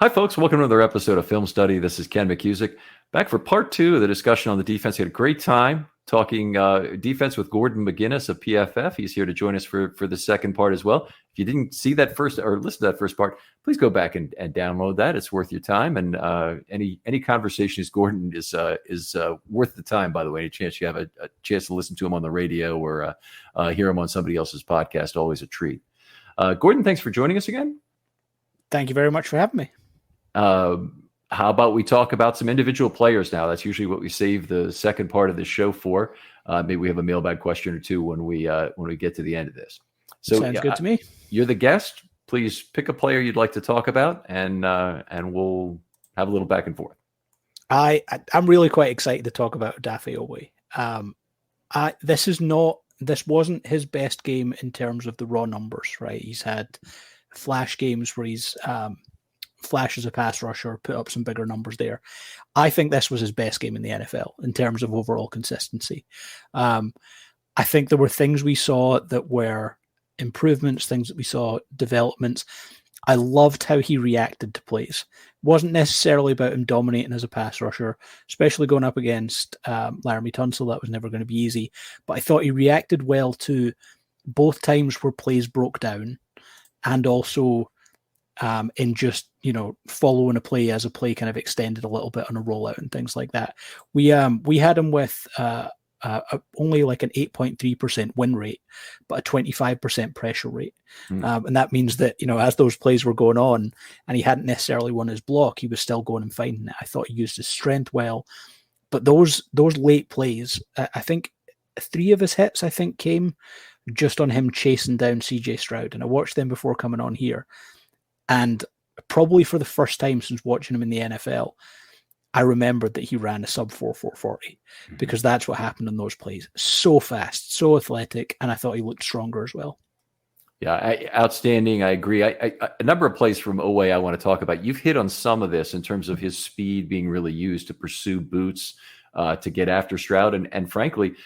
Hi, folks. Welcome to another episode of Film Study. This is Ken McCusick, back for part two of the discussion on the defense. We had a great time talking defense with Gordon McGinnis of PFF. He's here to join us for the second part as well. If you didn't see that first or listen to that first part, please go back and download that. It's worth your time. And any conversation with Gordon is worth the time, by the way. Any chance you have a chance to listen to him on the radio or hear him on somebody else's podcast, always a treat. Gordon, thanks for joining us again. Thank you very much for having me. How about we talk about some individual players now? That's usually what we save the second part of the show for. Maybe we have a mailbag question or two when we get to the end of this. So sounds good to me. You're the guest. Please pick a player you'd like to talk about, and we'll have a little back and forth. I'm really quite excited to talk about Odafe Oweh. This wasn't his best game in terms of the raw numbers, right? He's had flash games where he's flash as a pass rusher, put up some bigger numbers there. I think this was his best game in the NFL in terms of overall consistency. I think there were things we saw that were improvements, things that we saw developments. I loved how he reacted to plays. It wasn't necessarily about him dominating as a pass rusher, especially going up against Laramie Tunsil. That was never going to be easy. But I thought he reacted well to both times where plays broke down and also in just, following a play as a play kind of extended a little bit on a rollout and things like that. We had him with only like an 8.3% win rate, but a 25% pressure rate. And that means that, as those plays were going on and he hadn't necessarily won his block, he was still going and finding it. I thought he used his strength well, but those late plays, I think 3 of his hits, came just on him chasing down CJ Stroud. And I watched them before coming on here. And probably for the first time since watching him in the NFL, I remembered that he ran a sub 4.40 because that's what happened in those plays. So fast, so athletic, and I thought he looked stronger as well. Yeah, outstanding. I agree. A number of plays from Oweh I want to talk about. You've hit on some of this in terms of his speed being really used to pursue Boots, to get after Stroud. And frankly,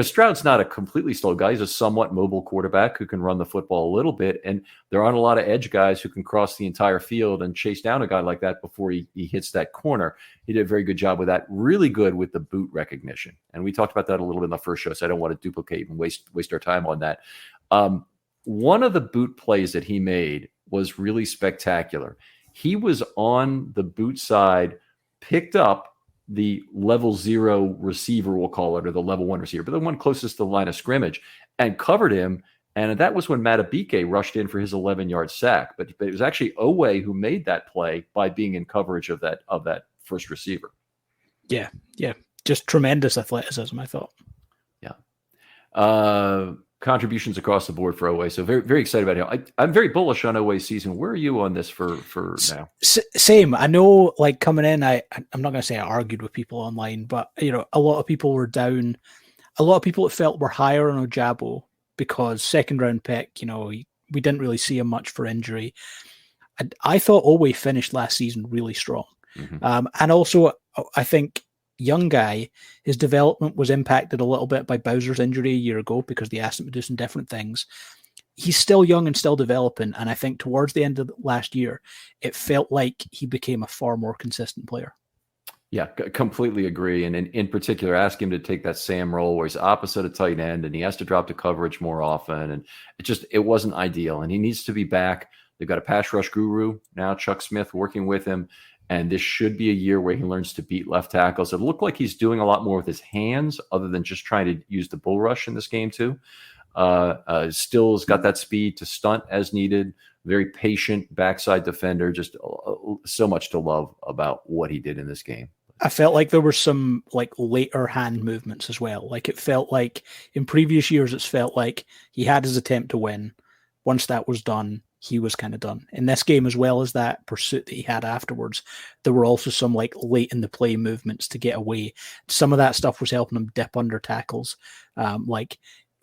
Stroud's not a completely slow guy. He's a somewhat mobile quarterback who can run the football a little bit. And there aren't a lot of edge guys who can cross the entire field and chase down a guy like that before he hits that corner. He did a very good job with that. Really good with the boot recognition. And we talked about that a little bit in the first show, so I don't want to duplicate and waste our time on that. One of the boot plays that he made was really spectacular. He was on the boot side, picked up the level 0 receiver, we'll call it, or the level 1 receiver, but the one closest to the line of scrimmage, and covered him. And that was when Matabike rushed in for his 11-yard sack. But it was actually Oweh who made that play by being in coverage of that first receiver. Yeah. Just tremendous athleticism, I thought. Yeah. Contributions across the board for Oweh. So very, very excited about him. I'm very bullish on Oweh's season. Where are you on this for now? Same. I know, like coming in, I'm not going to say I argued with people online, but a lot of people were down. A lot of people that felt were higher on Ojabo because second round pick. We didn't really see him much for injury. I thought Oweh finished last season really strong, and also I think. Young guy, his development was impacted a little bit by Bowser's injury a year ago because they asked him to do some different things. He's still young and still developing, and I think towards the end of last year, it felt like he became a far more consistent player. Yeah, completely agree. And in particular, ask him to take that Sam role where he's opposite a tight end and he has to drop to coverage more often. And it wasn't ideal, and he needs to be back. They've got a pass rush guru now, Chuck Smith, working with him. And this should be a year where he learns to beat left tackles. It looked like he's doing a lot more with his hands other than just trying to use the bull rush in this game too. Still has got that speed to stunt as needed. Very patient backside defender. Just so much to love about what he did in this game. I felt like there were some later hand movements as well. Like it felt like in previous years, it's felt like he had his attempt to win. Once that was done, he was kind of done. In this game, as well as that pursuit that he had afterwards, there were also some late in the play movements to get away. Some of that stuff was helping him dip under tackles.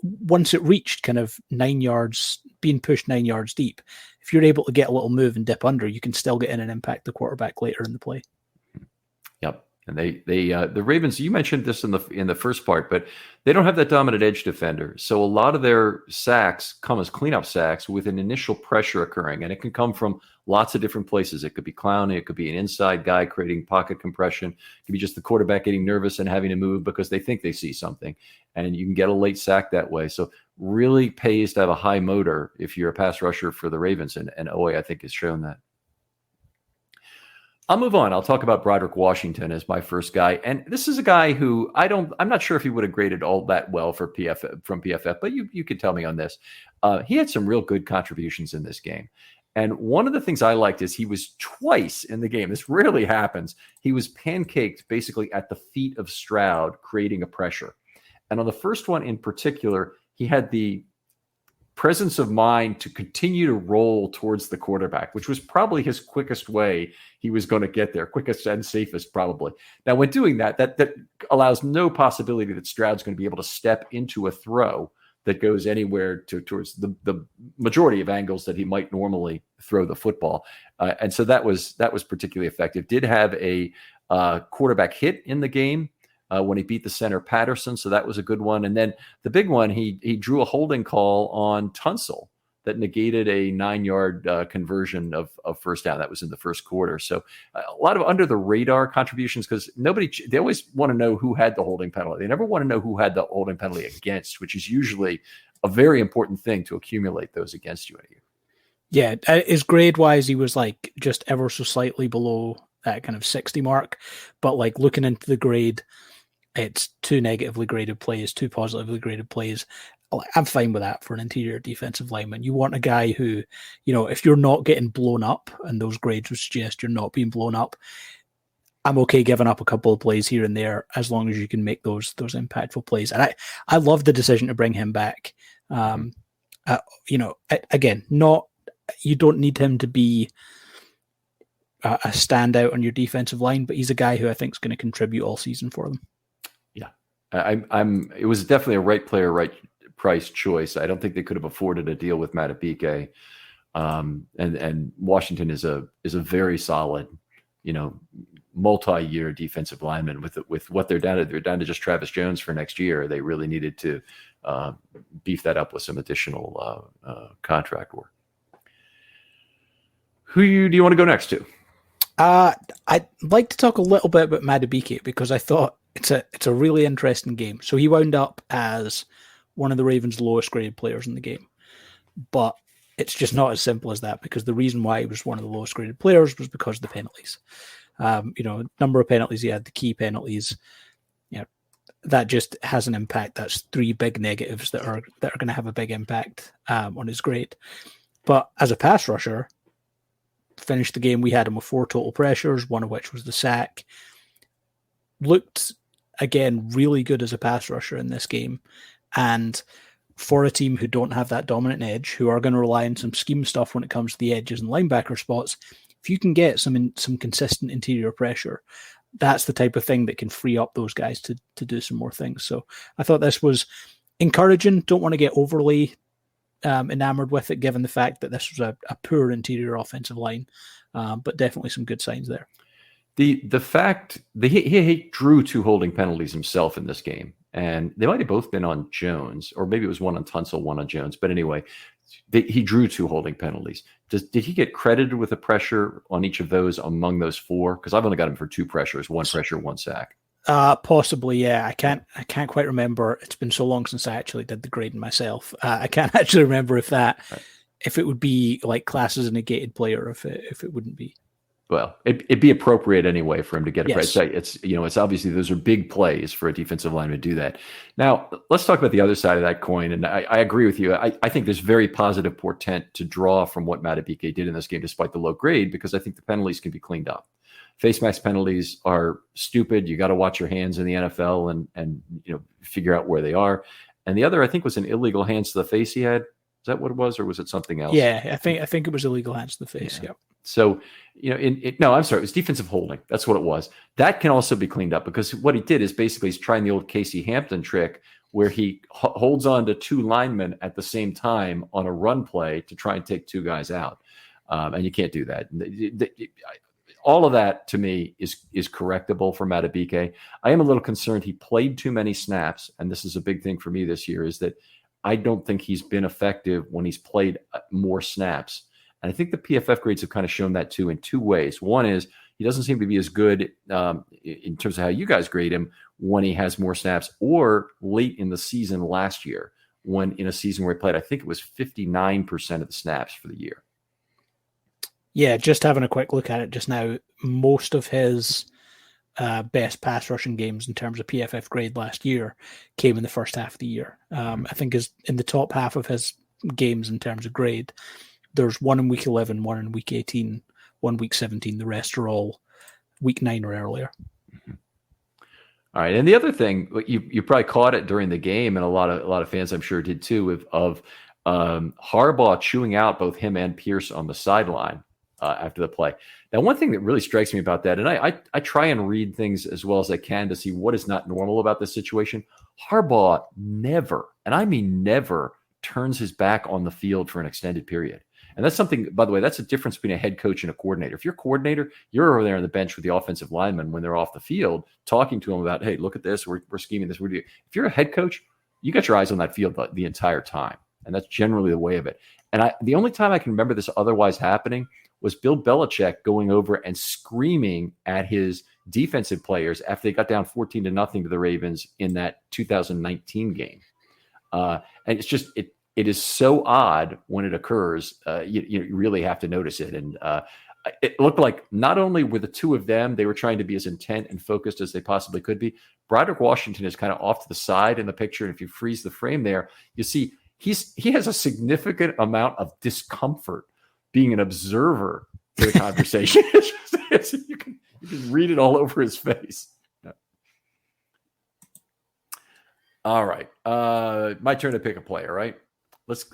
Once it reached kind of 9 yards, being pushed 9 yards deep, if you're able to get a little move and dip under, you can still get in and impact the quarterback later in the play. Yep. And the Ravens, you mentioned this in the first part, but they don't have that dominant edge defender. So a lot of their sacks come as cleanup sacks with an initial pressure occurring, and it can come from lots of different places. It could be clowning, it could be an inside guy creating pocket compression, it could be just the quarterback getting nervous and having to move because they think they see something, and you can get a late sack that way. So really pays to have a high motor if you're a pass rusher for the Ravens, and Owe, I think, has shown that. I'll move on. I'll talk about Broderick Washington as my first guy. And this is a guy who I'm not sure if he would have graded all that well for PFF, but you could tell me on this. He had some real good contributions in this game. And one of the things I liked is he was twice in the game. This rarely happens. He was pancaked basically at the feet of Stroud, creating a pressure. And on the first one in particular, he had the presence of mind to continue to roll towards the quarterback, which was probably his quickest way he was going to get there, quickest and safest probably. Now, when doing that allows no possibility that Stroud's going to be able to step into a throw that goes anywhere towards the majority of angles that he might normally throw the football. And so that was particularly effective. Did have a quarterback hit in the game when he beat the center Patterson. So that was a good one. And then the big one, he drew a holding call on Tunsil that negated a 9-yard conversion of first down. That was in the first quarter. So a lot of under the radar contributions, because they always want to know who had the holding penalty. They never want to know who had the holding penalty against, which is usually a very important thing to accumulate those against you. Yeah, his grade wise, he was like just ever so slightly below that kind of 60 mark. But like looking into the grade, it's 2 negatively graded plays, 2 positively graded plays. I'm fine with that for an interior defensive lineman. You want a guy who, if you're not getting blown up, and those grades would suggest you're not being blown up, I'm okay giving up a couple of plays here and there as long as you can make those impactful plays. And I love the decision to bring him back. Again, you don't need him to be a standout on your defensive line, but he's a guy who I think is going to contribute all season for them. Yeah, it was definitely a right player, right price choice. I don't think they could have afforded a deal with Madubuike. And Washington is a very solid, multi-year defensive lineman with what they're down to. They're down to just Travis Jones for next year. They really needed to beef that up with some additional contract work. Who do you want to go next to? I'd like to talk a little bit about Madubuike because I thought it's a really interesting game. So he wound up as one of the Ravens' lowest graded players in the game. But it's just not as simple as that, because the reason why he was one of the lowest graded players was because of the penalties. Number of penalties he had, the key penalties, that just has an impact. That's 3 big negatives that are going to have a big impact on his grade. But as a pass rusher, finished the game, we had him with 4 total pressures, one of which was the sack. Looked, again, really good as a pass rusher in this game. And for a team who don't have that dominant edge, who are going to rely on some scheme stuff when it comes to the edges and linebacker spots, if you can get some consistent interior pressure, that's the type of thing that can free up those guys to do some more things. So I thought this was encouraging. Don't want to get overly enamored with it, given the fact that this was a poor interior offensive line, but definitely some good signs there. The fact that he drew 2 holding penalties himself in this game, and they might have both been on Jones, or maybe it was one on Tunsil, one on Jones. But anyway, he drew 2 holding penalties. Did he get credited with a pressure on each of those among those 4? Because I've only got him for 2 pressures, 1 pressure, 1 sack. Possibly, yeah. I can't quite remember. It's been so long since I actually did the grading myself. I can't actually remember if it would be like class as a negated player, if it wouldn't be. Well, it'd be appropriate anyway for him to get a yes. price. It's obviously those are big plays for a defensive lineman to do that. Now, let's talk about the other side of that coin. And I agree with you. I think there's very positive portent to draw from what Madubuike did in this game, despite the low grade, because I think the penalties can be cleaned up. Face mask penalties are stupid. You got to watch your hands in the NFL and figure out where they are. And the other, I think, was an illegal hands to the face he had. Is that what it was, or was it something else? Yeah, I think it was illegal hands to the face. Yeah. So, no, I'm sorry. It was defensive holding. That's what it was. That can also be cleaned up, because what he did is basically he's trying the old Casey Hampton trick where he holds on to 2 linemen at the same time on a run play to try and take 2 guys out. And you can't do that. all of that to me is correctable for Madubuike. I am a little concerned he played too many snaps, and this is a big thing for me this year, is that I don't think he's been effective when he's played more snaps. And I think the PFF grades have kind of shown that too in two ways. One is he doesn't seem to be as good in terms of how you guys grade him when he has more snaps, or late in the season last year, when in a season where he played, I think it was 59% of the snaps for the year. Yeah, just having a quick look at it just now, most of his best pass rushing games in terms of PFF grade last year came in the first half of the year. I think is in the top half of his games in terms of grade, there's one in week 11, one in week 18, one week 17. The rest are all week 9 or earlier. Mm-hmm. All right, and the other thing, you probably caught it during the game, and a lot of fans I'm sure did too, of Harbaugh chewing out both him and Pierce on the sideline after the play. Now, one thing that really strikes me about that, and I try and read things as well as I can to see what is not normal about this situation. Harbaugh never, and I mean never, turns his back on the field for an extended period. And that's something, by the way, that's a difference between a head coach and a coordinator. If you're a coordinator, you're over there on the bench with the offensive linemen when they're off the field, talking to them about, hey, look at this, we're scheming this. If you're a head coach, you got your eyes on that field the entire time. And that's generally the way of it. And the only time I can remember this otherwise happening was Bill Belichick going over and screaming at his defensive players after they got down 14-0 to the Ravens in that 2019 game. And it's just, it is so odd when it occurs. You really have to notice it. And it looked like not only were the two of them, they were trying to be as intent and focused as they possibly could be. Broderick Washington is kind of off to the side in the picture. And if you freeze the frame there, you see he has a significant amount of discomfort being an observer to the conversation. You can read it all over his face. Yeah. All right. My turn to pick a player, right? Let's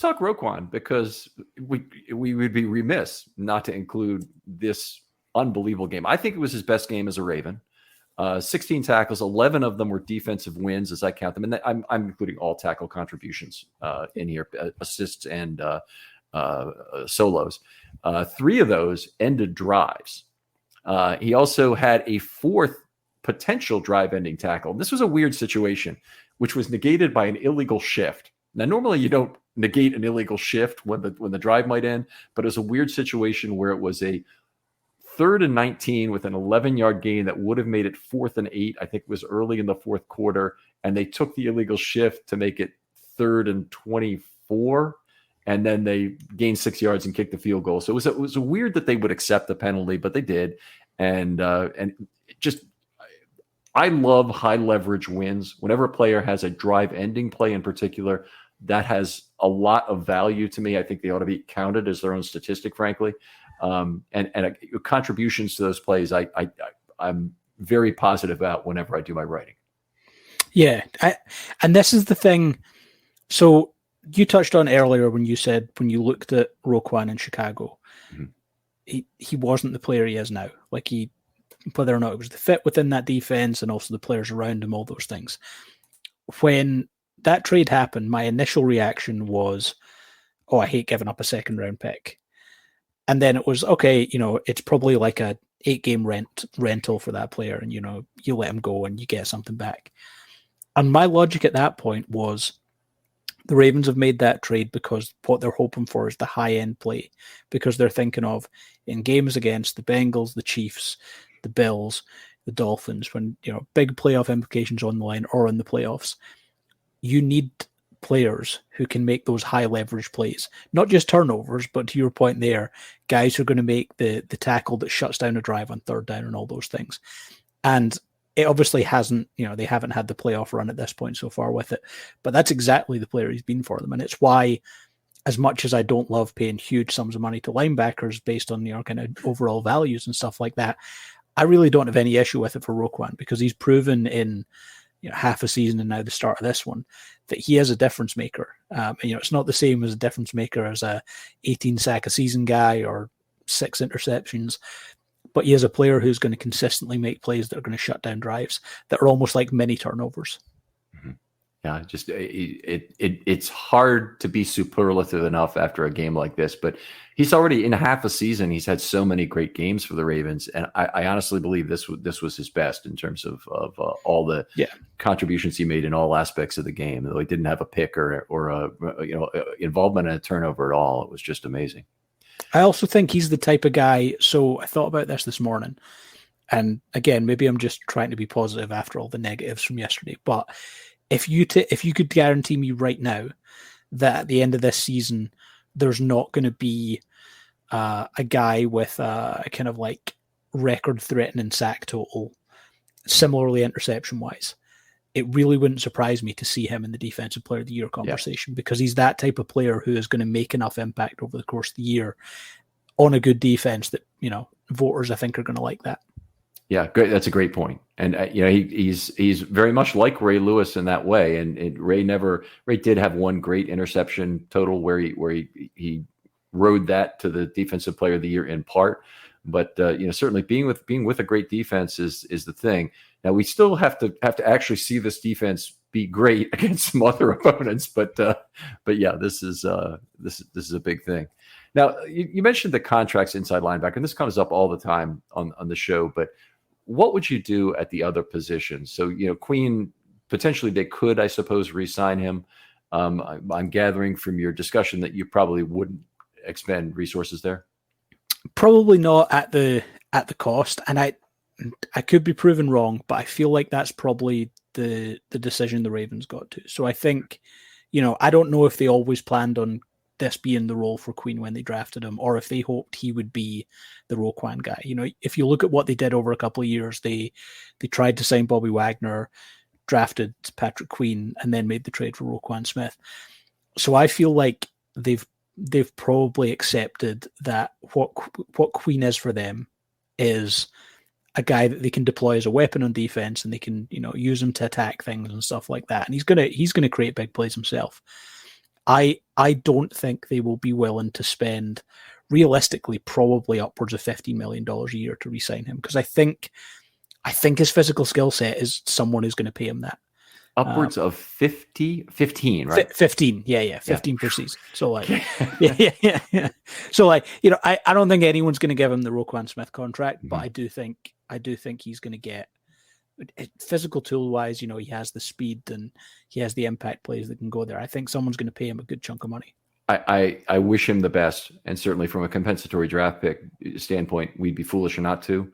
talk Roquan, because we would be remiss not to include this unbelievable game. I think it was his best game as a Raven. 16 tackles, 11 of them were defensive wins as I count them, and I'm including all tackle contributions in here, assists and solos. 3 of those ended drives. He also had a 4th potential drive-ending tackle. This was a weird situation, which was negated by an illegal shift. Now, normally you don't negate an illegal shift when the drive might end, but it was a weird situation where it was a 3rd and 19 with an 11-yard gain that would have made it 4th and 8. I think it was early in the 4th quarter, and they took the illegal shift to make it 3rd and 24, and then they gained 6 yards and kicked the field goal. So it was weird that they would accept the penalty, but they did, and just. I love high leverage wins. Whenever a player has a drive ending play in particular, that has a lot of value to me. I think they ought to be counted as their own statistic, frankly. And contributions to those plays, I'm very positive about whenever I do my writing. Yeah. And this is the thing. So you touched on earlier when you said, when you looked at Roquan in Chicago, mm-hmm. he wasn't the player he is now. Like whether or not it was the fit within that defense and also the players around him, all those things. When that trade happened, my initial reaction was, oh, I hate giving up a 2nd round pick. And then it was, okay, it's probably like a 8-game rental for that player. And, you let him go and you get something back. And my logic at that point was the Ravens have made that trade because what they're hoping for is the high-end play, because they're thinking of in games against the Bengals, the Chiefs, the Bills, the Dolphins, when big playoff implications on the line or in the playoffs, you need players who can make those high leverage plays, not just turnovers, but to your point there, guys who are going to make the tackle that shuts down a drive on 3rd down and all those things. And it obviously hasn't, they haven't had the playoff run at this point so far with it, but that's exactly the player he's been for them. And it's why, as much as I don't love paying huge sums of money to linebackers based on kind of overall values and stuff like that, I really don't have any issue with it for Roquan, because he's proven in half a season and now the start of this one that he is a difference maker. It's not the same as a difference maker as a 18 sack a season guy or 6 interceptions, but he is a player who's going to consistently make plays that are going to shut down drives that are almost like mini turnovers. Mm-hmm. Yeah, just it's hard to be superlative enough after a game like this, but he's already in half a season. He's had so many great games for the Ravens, and I honestly believe this was his best in terms of all the contributions he made in all aspects of the game. Though he didn't have a pick or a involvement in a turnover at all, it was just amazing. I also think he's the type of guy. So I thought about this morning, and again, maybe I'm just trying to be positive after all the negatives from yesterday, but if you could guarantee me right now that at the end of this season, there's not going to be a guy with a kind of like record-threatening sack total, similarly interception-wise, it really wouldn't surprise me to see him in the Defensive Player of the Year conversation because he's that type of player who is going to make enough impact over the course of the year on a good defense that, voters, I think, are going to like that. Yeah, great. That's a great point. And he's very much like Ray Lewis in that way. And Ray did have one great interception total where he rode that to the Defensive Player of the Year in part. But certainly being with a great defense is the thing. Now we still have to actually see this defense be great against some other opponents. But yeah, this is a big thing. Now you mentioned the contracts inside linebacker, and this comes up all the time on the show. But what would you do at the other positions? So, Queen, potentially they could, I suppose, re-sign him. I'm gathering from your discussion that you probably wouldn't expend resources there. Probably not at the cost. And I could be proven wrong, but I feel like that's probably the decision the Ravens got to. So I think, I don't know if they always planned on this being the role for Queen when they drafted him, or if they hoped he would be the Roquan guy. If you look at what they did over a couple of years, they tried to sign Bobby Wagner, drafted Patrick Queen, and then made the trade for Roquan Smith. So I feel like they've probably accepted that what Queen is for them is a guy that they can deploy as a weapon on defense, and they can use him to attack things and stuff like that. And he's gonna create big plays himself. I don't think they will be willing to spend, realistically, probably upwards of $15 million a year to re-sign him, because I think his physical skill set is someone who's going to pay him that. Upwards of 15, right? 15, yeah, 15 per season. So yeah. So I don't think anyone's going to give him the Roquan Smith contract, but I do think he's going to get, physical tool wise, he has the speed and he has the impact plays that can go there. I think someone's going to pay him a good chunk of money. I wish him the best, and certainly from a compensatory draft pick standpoint, we'd be foolish not to.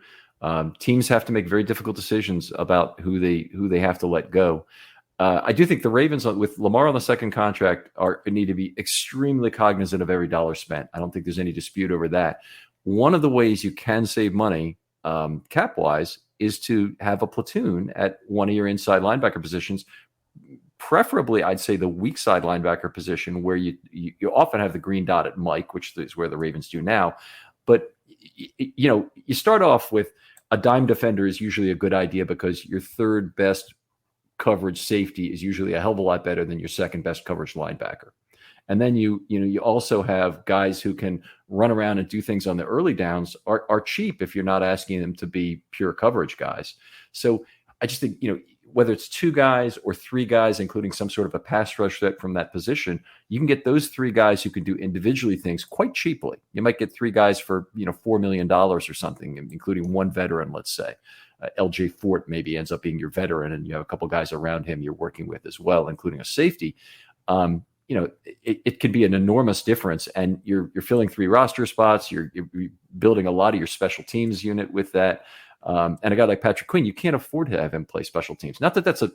Teams have to make very difficult decisions about who they have to let go. I do think the Ravens, with Lamar on the second contract, need to be extremely cognizant of every dollar spent. I don't think there's any dispute over that. One of the ways you can save money cap wise is to have a platoon at one of your inside linebacker positions. Preferably, I'd say the weak side linebacker position, where you often have the green dot at Mike, which is where the Ravens do now. But you start off with a dime defender is usually a good idea, because your third best coverage safety is usually a hell of a lot better than your second best coverage linebacker. And then you also have guys who can run around and do things on the early downs are cheap if you're not asking them to be pure coverage guys. So I just think, whether it's two guys or three guys, including some sort of a pass rush that from that position, you can get those three guys who can do individually things quite cheaply. You might get three guys for, $4 million or something, including one veteran, let's say. LJ Fort maybe ends up being your veteran, and you have a couple guys around him you're working with as well, including a safety. It can be an enormous difference, and you're filling three roster spots. You're building a lot of your special teams unit with that. And a guy like Patrick Queen, you can't afford to have him play special teams. Not that that's a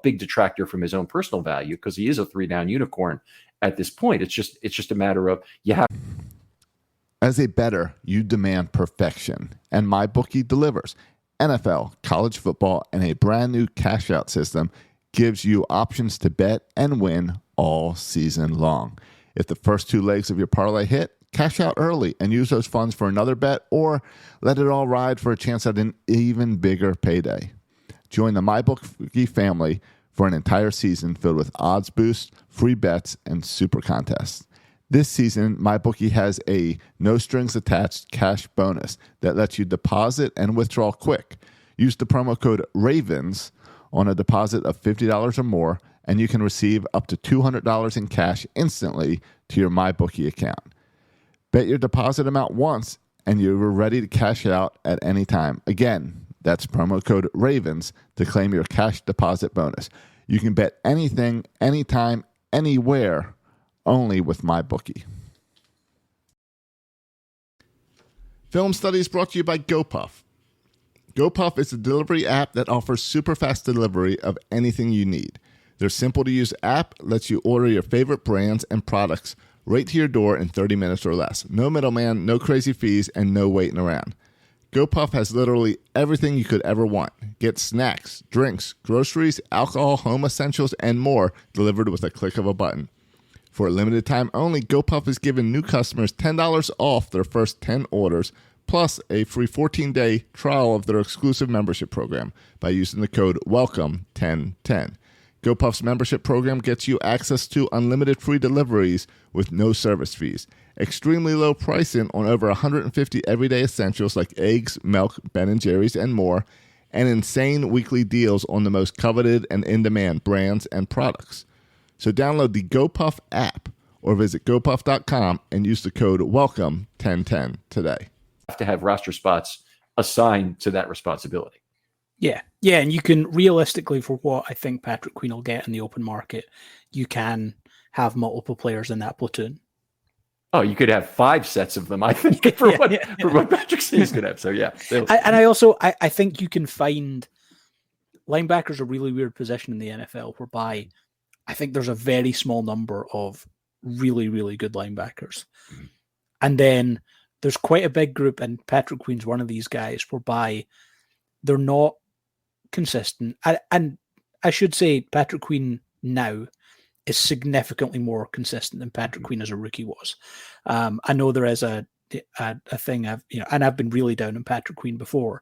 big detractor from his own personal value, because he is a 3-down unicorn at this point. It's just a matter of you have. As a bettor, you demand perfection, and MyBookie delivers. NFL, college football, and a brand new cash out system gives you options to bet and win all season long. If the first two legs of your parlay hit, cash out early and use those funds for another bet, or let it all ride for a chance at an even bigger payday. Join the MyBookie family for an entire season filled with odds boosts, free bets, and super contests. This season, MyBookie has a no-strings-attached cash bonus that lets you deposit and withdraw quick. Use the promo code RAVENS on a deposit of $50 or more and you can receive up to $200 in cash instantly to your MyBookie account. Bet your deposit amount once, and you're ready to cash out at any time. Again, that's promo code RAVENS to claim your cash deposit bonus. You can bet anything, anytime, anywhere, only with MyBookie. Film Study is brought to you by GoPuff. GoPuff is a delivery app that offers super fast delivery of anything you need. Their simple-to-use app lets you order your favorite brands and products right to your door in 30 minutes or less. No middleman, no crazy fees, and no waiting around. GoPuff has literally everything you could ever want. Get snacks, drinks, groceries, alcohol, home essentials, and more delivered with a click of a button. For a limited time only, GoPuff is giving new customers $10 off their first 10 orders, plus a free 14-day trial of their exclusive membership program by using the code WELCOME1010. GoPuff's membership program gets you access to unlimited free deliveries with no service fees, extremely low pricing on over 150 everyday essentials like eggs, milk, Ben & Jerry's, and more, and insane weekly deals on the most coveted and in-demand brands and products. So download the GoPuff app or visit gopuff.com and use the code WELCOME1010 today. Have to have roster spots assigned to that responsibility. Yeah, and you can realistically, for what I think Patrick Queen will get in the open market, you can have multiple players in that platoon. Oh, you could have 5 sets of them, I think, for what Patrick Queen's going to have. So, yeah. I think you can find linebackers a really weird position in the NFL whereby I think there's a very small number of really, really good linebackers. Mm-hmm. And then there's quite a big group, and Patrick Queen's one of these guys, whereby they're not consistent. And I should say Patrick Queen now is significantly more consistent than Patrick Queen as a rookie was. I know there is a thing and I've been really down on Patrick Queen before,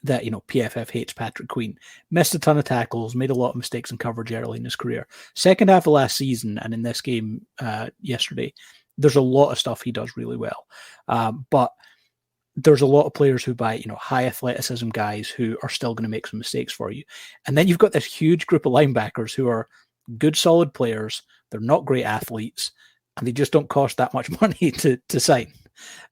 that, PFF hates Patrick Queen. Missed a ton of tackles, made a lot of mistakes in coverage early in his career. Second half of last season and in this game yesterday, there's a lot of stuff he does really well. But there's a lot of players who buy, high athleticism guys who are still going to make some mistakes for you. And then you've got this huge group of linebackers who are good, solid players. They're not great athletes, and they just don't cost that much money to sign.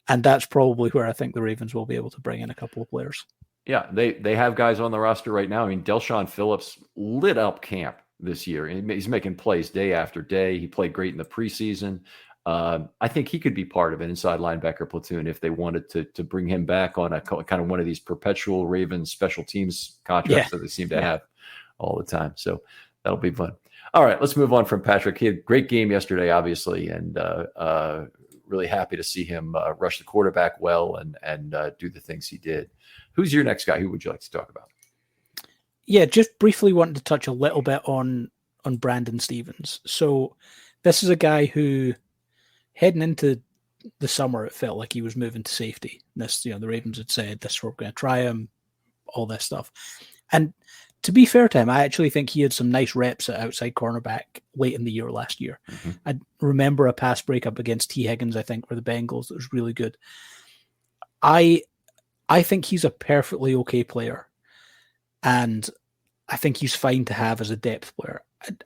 And that's probably where I think the Ravens will be able to bring in a couple of players. Yeah, they have guys on the roster right now. I mean, Delshon Phillips lit up camp this year. He's making plays day after day. He played great in the preseason. I think he could be part of an inside linebacker platoon if they wanted to bring him back on a kind of one of these perpetual Ravens special teams contracts that they seem to have all the time. So that'll be fun. All right, let's move on from Patrick. He had a great game yesterday, obviously, and really happy to see him rush the quarterback well and do the things he did. Who's your next guy? Who would you like to talk about? Yeah, just briefly wanted to touch a little bit on Brandon Stevens. So this is a guy who, heading into the summer, it felt like he was moving to safety. This, the Ravens had said, this, we're going to try him, all this stuff. And to be fair to him, I actually think he had some nice reps at outside cornerback late in the year last year. Mm-hmm. I remember a pass breakup against T. Higgins, I think, for the Bengals that was really good. I think he's a perfectly okay player, and I think he's fine to have as a depth player.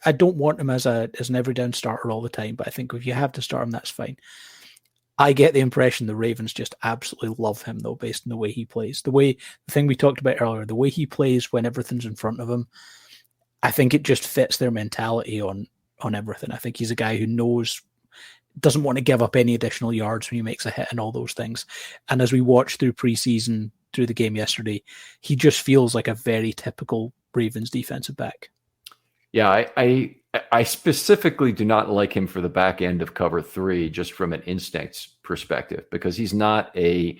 I don't want him as an every down starter all the time, but I think if you have to start him, that's fine. I get the impression the Ravens just absolutely love him, though, based on the way he plays. The thing we talked about earlier, the way he plays when everything's in front of him, I think it just fits their mentality on everything. I think he's a guy who doesn't want to give up any additional yards when he makes a hit and all those things. And as we watched through preseason, through the game yesterday, he just feels like a very typical Ravens defensive back. Yeah, I specifically do not like him for the back end of cover 3, just from an instincts perspective, because he's not a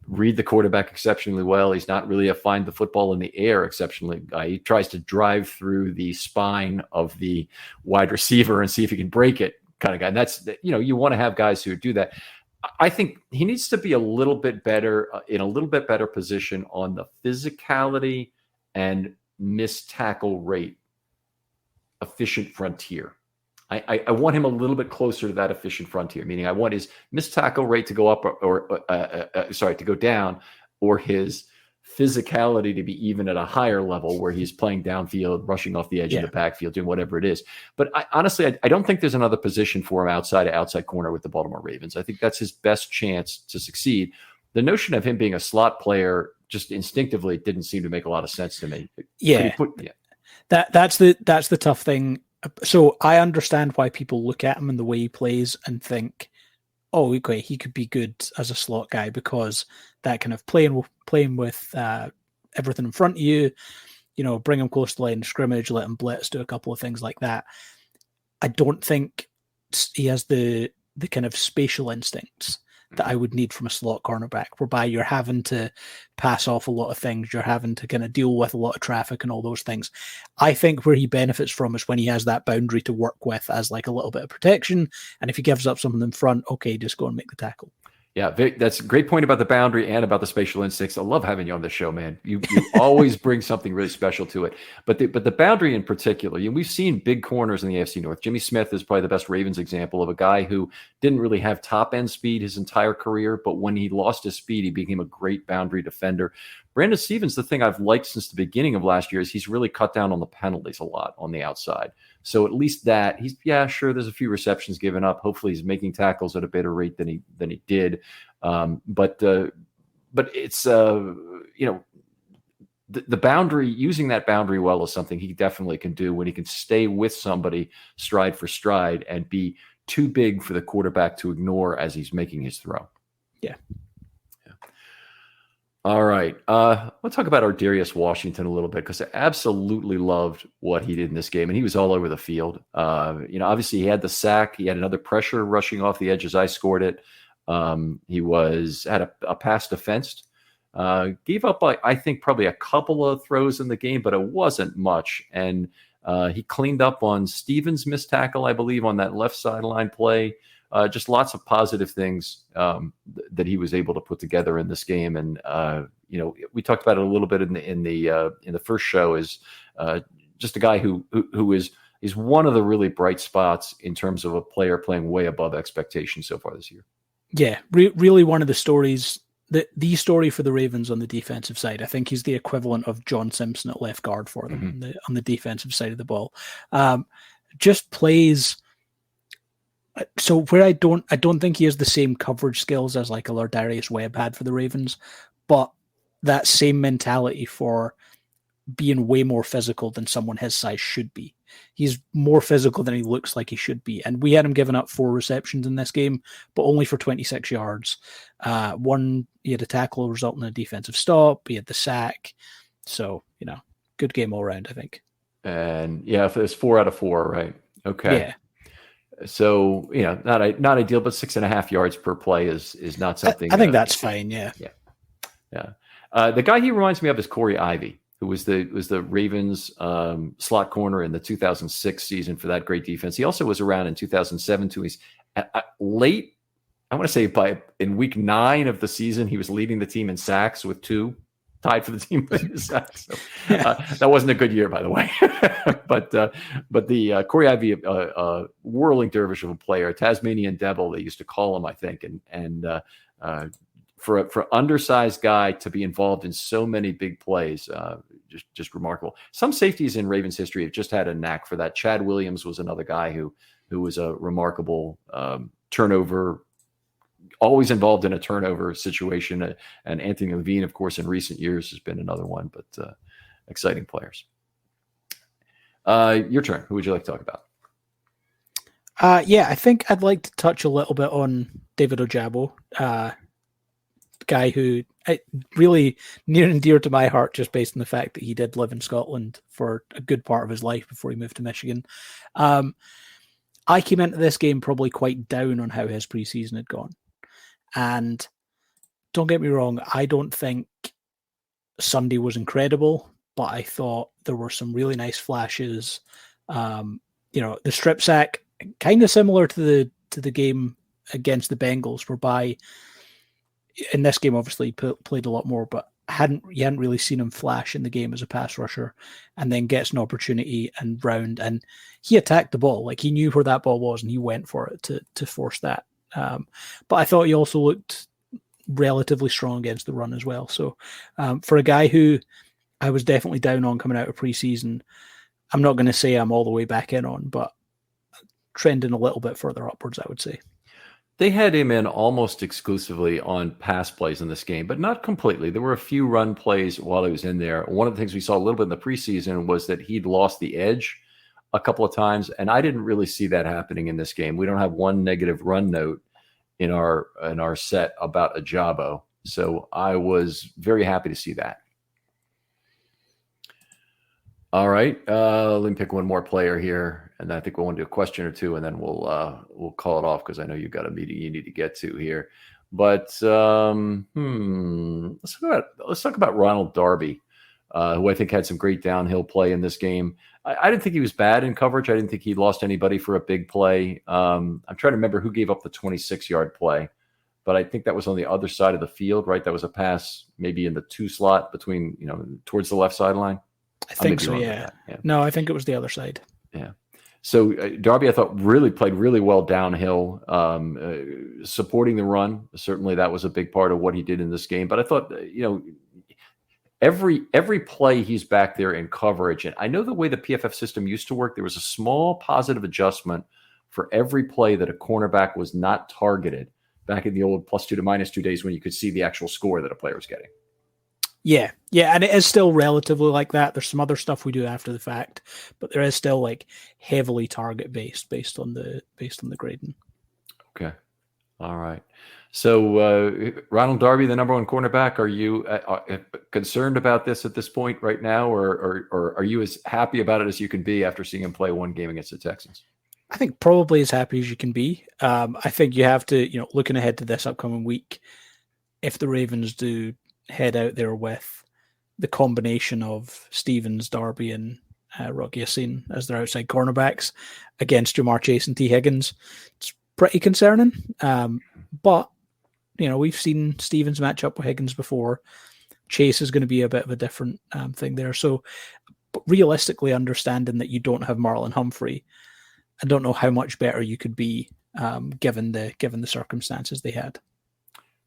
read the quarterback exceptionally well. He's not really a find the football in the air exceptionally guy. He tries to drive through the spine of the wide receiver and see if he can break it kind of guy. And that's, you want to have guys who do that. I think he needs to be a little bit better, in a little bit better position on the physicality and missed tackle rate efficient frontier. I want him a little bit closer to that efficient frontier, meaning I want his missed tackle rate to go up or to go down, or his physicality to be even at a higher level where he's playing downfield, rushing off the edge of the backfield, doing whatever it is. But honestly, I don't think there's another position for him outside corner with the Baltimore Ravens. I think that's his best chance to succeed. The notion of him being a slot player just instinctively didn't seem to make a lot of sense to me. That's the tough thing. So I understand why people look at him and the way he plays and think, oh, okay, he could be good as a slot guy, because that kind of playing with everything in front of you, bring him close to the line of scrimmage, let him blitz, do a couple of things like that. I don't think he has the kind of spatial instincts that I would need from a slot cornerback, whereby you're having to pass off a lot of things, you're having to kind of deal with a lot of traffic and all those things. I think where he benefits from is when he has that boundary to work with as like a little bit of protection, and if he gives up something in front, okay, just go and make the tackle. Yeah, that's a great point about the boundary and about the spatial instincts. I love having you on the show, man. You always bring something really special to it. But the boundary in particular, we've seen big corners in the AFC North. Jimmy Smith is probably the best Ravens example of a guy who didn't really have top end speed his entire career, but when he lost his speed, he became a great boundary defender. Brandon Stevens, the thing I've liked since the beginning of last year is he's really cut down on the penalties a lot on the outside. So at least that sure, there's a few receptions given up. Hopefully he's making tackles at a better rate than he did. But it's the boundary, using that boundary well is something he definitely can do when he can stay with somebody stride for stride and be too big for the quarterback to ignore as he's making his throw. Yeah. All right. Let's talk about Ardarius Washington a little bit, because I absolutely loved what he did in this game, and he was all over the field. Obviously he had the sack. He had another pressure rushing off the edge as I scored it. He had a pass defensed. Gave up, I think, probably a couple of throws in the game, but it wasn't much. And he cleaned up on Stevens' missed tackle, I believe, on that left sideline play. Just lots of positive things that he was able to put together in this game, and we talked about it a little bit in the first show. Is just a guy who is one of the really bright spots in terms of a player playing way above expectations so far this year. Yeah, really one of the stories. The story for the Ravens on the defensive side, I think he's the equivalent of John Simpson at left guard for them on the defensive side of the ball. Just plays. So where I don't think he has the same coverage skills as like a Lardarius Webb had for the Ravens, but that same mentality for being way more physical than someone his size should be. He's more physical than he looks like he should be. And we had him giving up 4 receptions in this game, but only for 26 yards. He had a tackle resulting in a defensive stop. He had the sack. So, good game all around, I think. And yeah, it's 4 out of 4, right? Okay. Yeah. So, not ideal, but 6.5 yards per play is not something. I think that's fine. Yeah. Yeah. The guy he reminds me of is Corey Ivey, who was the Ravens slot corner in the 2006 season for that great defense. He also was around in 2007 too. He's late. I want to say in week 9 of the season, he was leading the team in sacks with 2. Tied for the team in sacks. So, that wasn't a good year, by the way. but the Corey Ivey, whirling dervish of a player, Tasmanian Devil, they used to call him, I think, and for undersized guy to be involved in so many big plays, just remarkable. Some safeties in Ravens history have just had a knack for that. Chad Williams was another guy who was a remarkable turnover. Always involved in a turnover situation. And Anthony Levine, of course, in recent years has been another one, but exciting players. Your turn. Who would you like to talk about? I think I'd like to touch a little bit on David Ojabo, guy who really near and dear to my heart, just based on the fact that he did live in Scotland for a good part of his life before he moved to Michigan. I came into this game probably quite down on how his preseason had gone. And don't get me wrong, I don't think Sunday was incredible, but I thought there were some really nice flashes. The strip sack, kind of similar to the game against the Bengals, whereby in this game, obviously, he played a lot more, but you hadn't really seen him flash in the game as a pass rusher, and then gets an opportunity and he attacked the ball. Like, he knew where that ball was and he went for it to force that. But I thought he also looked relatively strong against the run as well. So for a guy who I was definitely down on coming out of preseason, I'm not going to say I'm all the way back in on, but trending a little bit further upwards, I would say. They had him in almost exclusively on pass plays in this game, but not completely. There were a few run plays while he was in there. One of the things we saw a little bit in the preseason was that he'd lost the edge a couple of times, and I didn't really see that happening in this game. We don't have one negative run note in our set about Ajabo, so I was very happy to see that. All right, let me pick one more player here, and I think we'll want to do a question or two, and then we'll call it off because I know you've got a meeting you need to get to here. But let's talk about Ronald Darby, who I think had some great downhill play in this game. I didn't think he was bad in coverage. I didn't think he lost anybody for a big play. I'm trying to remember who gave up the 26-yard play, but I think that was on the other side of the field, right? That was a pass maybe in the 2 slot between, towards the left sideline. I think so, yeah. No, I think it was the other side. Yeah. So Darby, I thought, played really well downhill, supporting the run. Certainly that was a big part of what he did in this game. But I thought, every play he's back there in coverage. And I know the way the PFF system used to work, there was a small positive adjustment for every play that a cornerback was not targeted back in the old +2 to -2 days when you could see the actual score that a player was getting. Yeah, and it is still relatively like that. There's some other stuff we do after the fact, but there is still like heavily target based on the grading. Okay, all right. So Ronald Darby, the number 1 cornerback, are you concerned about this at this point right now, or are you as happy about it as you can be after seeing him play one game against the Texans? I think probably as happy as you can be. I think you have to, looking ahead to this upcoming week, if the Ravens do head out there with the combination of Stevens, Darby, and Rocky Yassin as their outside cornerbacks against Jamar Chase and T. Higgins, it's pretty concerning. But, we've seen Stevens match up with Higgins before. Chase is going to be a bit of a different thing there. So, but realistically, understanding that you don't have Marlon Humphrey, I don't know how much better you could be given the circumstances they had.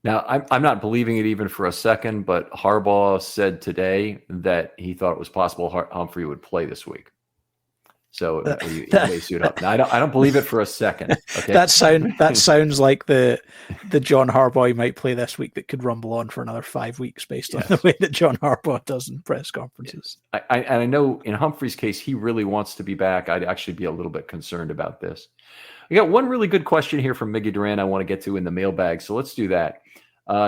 Now, I'm not believing it even for a second, but Harbaugh said today that he thought it was possible Humphrey would play this week. So he may suit up. Now, I don't believe it for a second. Okay, that sounds like the John Harbaugh he might play this week that could rumble on for another 5 weeks based on the way that John Harbaugh does in press conferences. I know in Humphrey's case he really wants to be back. I'd actually be a little bit concerned about this. We got one really good question here from Miggy Duran I want to get to in the mailbag, so let's do that.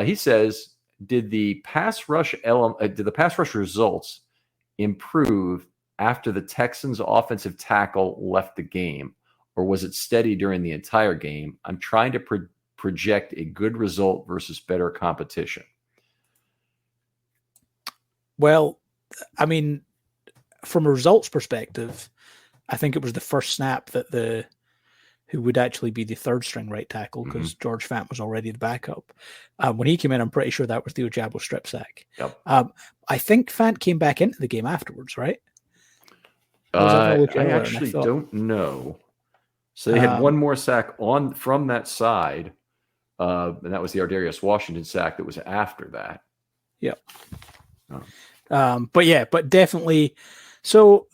He says, did the pass rush results improve after the Texans' offensive tackle left the game, or was it steady during the entire game? I'm trying to project a good result versus better competition. Well, I mean, from a results perspective, I think it was the first snap that who would actually be the third string right tackle, because George Fant was already the backup. When he came in, I'm pretty sure that was the Ojabo strip sack. Yep. I think Fant came back into the game afterwards, right? I actually don't know. So they had one more sack from that side, and that was the Ardarius Washington sack that was after that. Yep. But definitely. So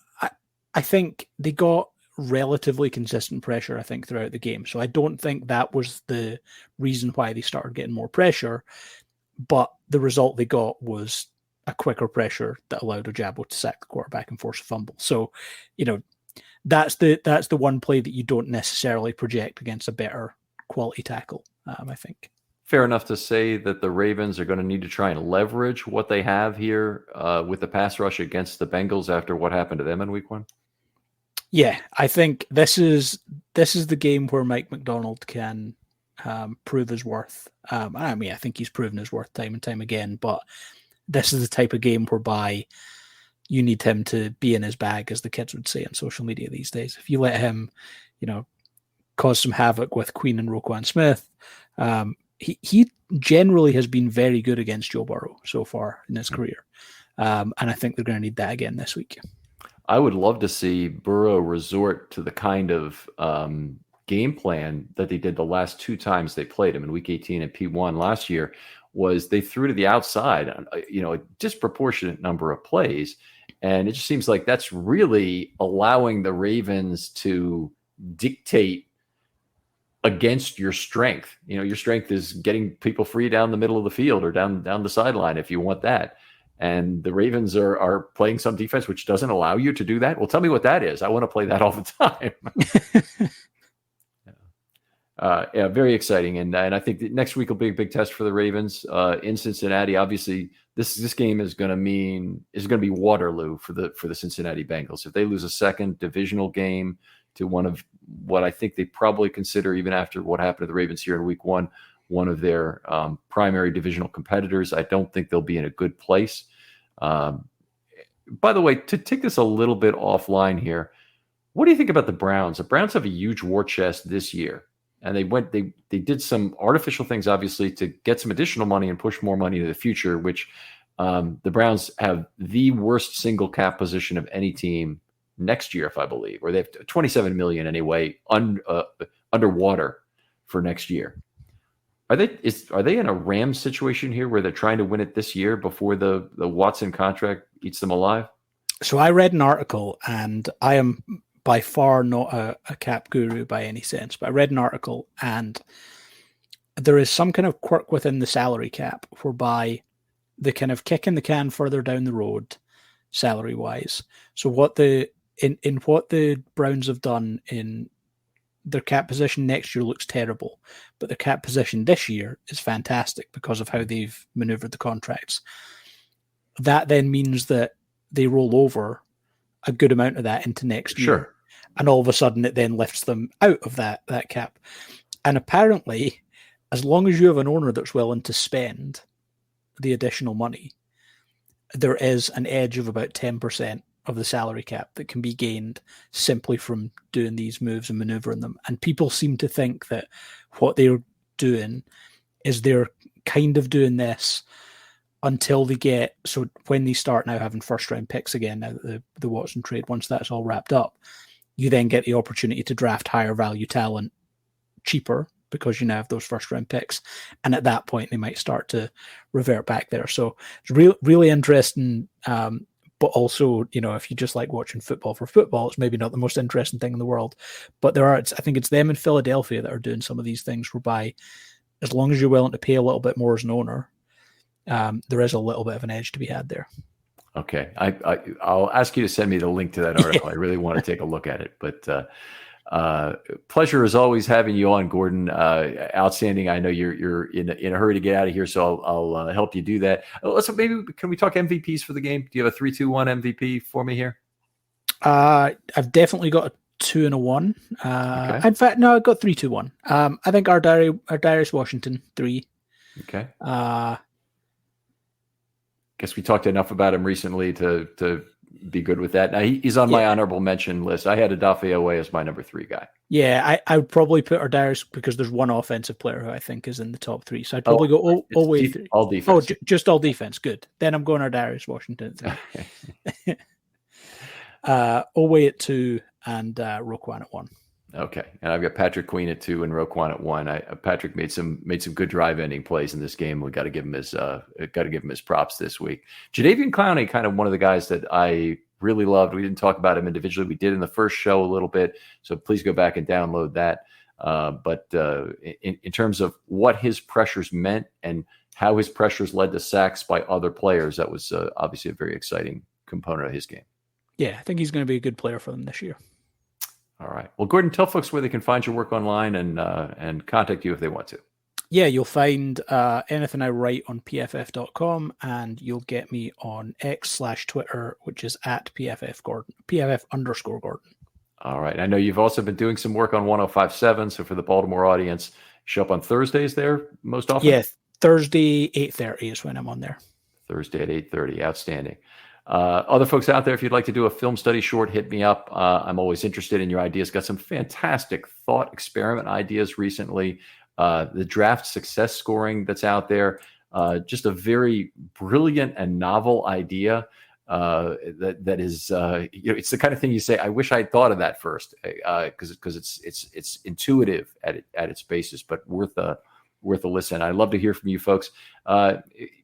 I think they got relatively consistent pressure, I think, throughout the game. So I don't think that was the reason why they started getting more pressure, but the result they got was a quicker pressure that allowed Ojabo to sack the quarterback and force a fumble. So, that's the one play that you don't necessarily project against a better quality tackle, I think. Fair enough to say that the Ravens are going to need to try and leverage what they have here with the pass rush against the Bengals after what happened to them in week 1. Yeah, I think this is the game where Mike McDonald can prove his worth. I think he's proven his worth time and time again, but this is the type of game whereby you need him to be in his bag, as the kids would say on social media these days. If you let him, cause some havoc with Queen and Roquan Smith, he generally has been very good against Joe Burrow so far in his career. And I think they're going to need that again this week. I would love to see Burrow resort to the kind of game plan that they did the last 2 times they played him in Week 18 and P1 last year, was they threw to the outside on a disproportionate number of plays. And it just seems like that's really allowing the Ravens to dictate against your strength. Your strength is getting people free down the middle of the field or down the sideline if you want that. And the Ravens are playing some defense which doesn't allow you to do that. Well, tell me what that is. I want to play that all the time. Yeah, very exciting. And I think that next week will be a big test for the Ravens in Cincinnati. Obviously, this game is going to be Waterloo for the Cincinnati Bengals. If they lose a second divisional game to one of what I think they probably consider, even after what happened to the Ravens here in week one of their primary divisional competitors, I don't think they'll be in a good place. By the way, to take this a little bit offline here, what do you think about the Browns? The Browns have a huge war chest this year. And they did some artificial things, obviously, to get some additional money and push more money into the future, which the Browns have the worst single cap position of any team next year, if I believe, or they have $27 million anyway underwater for next year. Are they in a Rams situation here where they're trying to win it this year before the Watson contract eats them alive? So I read an article, and I am by far not a cap guru by any sense, but I read an article, and there is some kind of quirk within the salary cap whereby the kind of kicking the can further down the road salary wise. So what the Browns have done in their cap position next year looks terrible, but their cap position this year is fantastic because of how they've maneuvered the contracts. That then means that they roll over a good amount of that into next year. Sure. And all of a sudden it then lifts them out of that cap. And apparently, as long as you have an owner that's willing to spend the additional money, there is an edge of about 10% of the salary cap that can be gained simply from doing these moves and maneuvering them. And people seem to think that what they're doing is they're kind of doing this until they get, so when they start now having first round picks again, now that the Watson trade, once that's all wrapped up, you then get the opportunity to draft higher value talent cheaper because you now have those first round picks. And at that point, they might start to revert back there. So it's really interesting. But also, if you just like watching football for football, it's maybe not the most interesting thing in the world. But I think it's them in Philadelphia that are doing some of these things whereby as long as you're willing to pay a little bit more as an owner, there is a little bit of an edge to be had there. Okay. I'll ask you to send me the link to that article. I really want to take a look at it. But pleasure as always having you on, Gordon. Outstanding. I know you're in a hurry to get out of here, so I'll help you do that. So maybe can we talk MVPs for the game? Do you have a 3-2-1 MVP for me here? I've definitely got a 2 and a 1. Okay. In fact, no, I've got 3-2-1. I think our Darius Washington 3. Okay. Guess we talked enough about him recently to be good with that. Now he's on my honorable mention list. I had Odafe Owe as my number 3 guy. Yeah, I would probably put Darius because there's one offensive player who I think is in the top 3. So I'd probably go Owe. All defense. Oh, just all defense. Good. Then I'm going Darius Washington at 3. Owe at 2 and Roquan at 1. Okay, and I've got Patrick Queen at 2 and Roquan at 1. Patrick made some good drive ending plays in this game. We got to give him his props this week. Jadeveon Clowney, kind of one of the guys that I really loved. We didn't talk about him individually. We did in the first show a little bit, so please go back and download that. But in terms of what his pressures meant and how his pressures led to sacks by other players, that was obviously a very exciting component of his game. Yeah, I think he's going to be a good player for them this year. All right. Well, Gordon, tell folks where they can find your work online and contact you if they want to. Yeah, you'll find anything I write on pff.com, and you'll get me on X/Twitter, which is at PFF_Gordon. All right. I know you've also been doing some work on 105.7. So for the Baltimore audience, show up on Thursdays there most often? Yeah, Thursday, 8:30 is when I'm on there. Thursday at 8:30. Outstanding. Other folks out there, if you'd like to do a film study short, hit me up. I'm always interested in your ideas. Got some fantastic thought experiment ideas recently. The draft success scoring that's out there. Just a very brilliant and novel idea that is, it's the kind of thing you say, I wish I'd thought of that first, because it's intuitive at its basis, but worth worth a listen. I'd love to hear from you folks.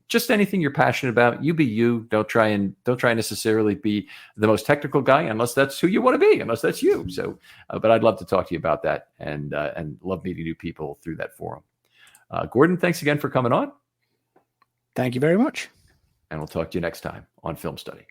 Just anything you're passionate about, you be you. Don't try necessarily be the most technical guy unless that's who you want to be, unless that's you. So, but I'd love to talk to you about that and love meeting new people through that forum. Gordon, thanks again for coming on. Thank you very much. And we'll talk to you next time on Film Study.